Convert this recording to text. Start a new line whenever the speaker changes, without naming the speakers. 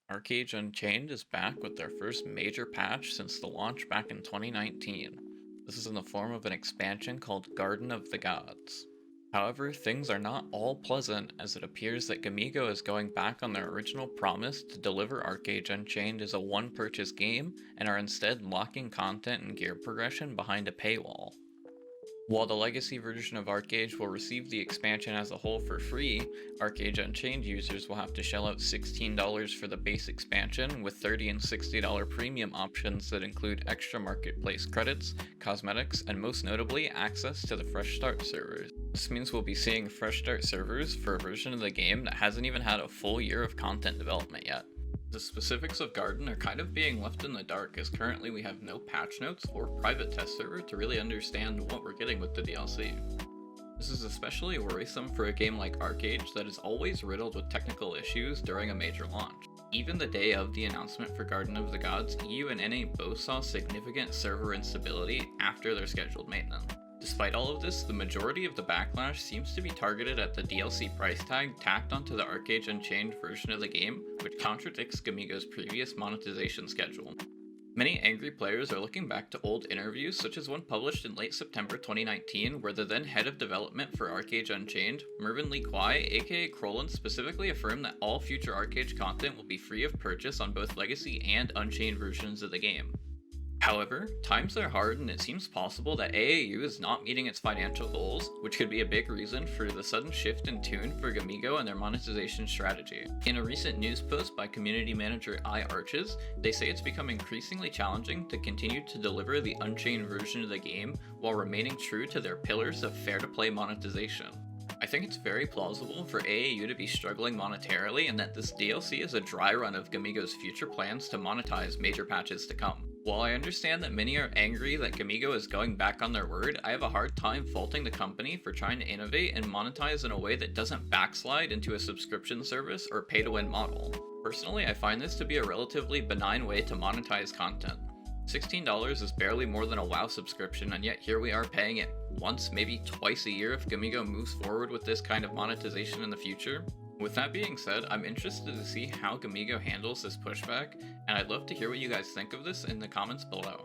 ArcheAge Unchained is back with their first major patch since the launch back in 2019. This is in the form of an expansion called Garden of the Gods. However, things are not all pleasant, as it appears that Gamigo is going back on their original promise to deliver ArcheAge Unchained as a one-purchase game, and are instead locking content and gear progression behind a paywall. While the legacy version of ArcheAge will receive the expansion as a whole for free, ArcheAge Unchained users will have to shell out $16 for the base expansion, with $30 and $60 premium options that include extra marketplace credits, cosmetics, and most notably, access to the Fresh Start servers. This means we'll be seeing Fresh Start servers for a version of the game that hasn't even had a full year of content development yet. The specifics of Garden are kind of being left in the dark, as currently we have no patch notes or private test server to really understand what we're getting with the DLC. This is especially worrisome for a game like ArcheAge that is always riddled with technical issues during a major launch. Even the day of the announcement for Garden of the Gods, EU and NA both saw significant server instability after their scheduled maintenance. Despite all of this, the majority of the backlash seems to be targeted at the DLC price tag tacked onto the ArcheAge Unchained version of the game, which contradicts Gamigo's previous monetization schedule. Many angry players are looking back to old interviews, such as one published in late September 2019, where the then head of development for ArcheAge Unchained, Mervyn Lee Kwai, aka Krolan, specifically affirmed that all future ArcheAge content will be free of purchase on both Legacy and Unchained versions of the game. However, times are hard, and it seems possible that AAU is not meeting its financial goals, which could be a big reason for the sudden shift in tune for Gamigo and their monetization strategy. In a recent news post by community manager ArcheAge, they say it's become increasingly challenging to continue to deliver the Unchained version of the game while remaining true to their pillars of fair-to-play monetization. I think it's very plausible for AAU to be struggling monetarily, and that this DLC is a dry run of Gamigo's future plans to monetize major patches to come. While I understand that many are angry that Gamigo is going back on their word, I have a hard time faulting the company for trying to innovate and monetize in a way that doesn't backslide into a subscription service or pay-to-win model. Personally, I find this to be a relatively benign way to monetize content. $16 is barely more than a WoW subscription, and yet here we are paying it once, maybe twice a year if Gamigo moves forward with this kind of monetization in the future. With that being said, I'm interested to see how Gamigo handles this pushback, and I'd love to hear what you guys think of this in the comments below.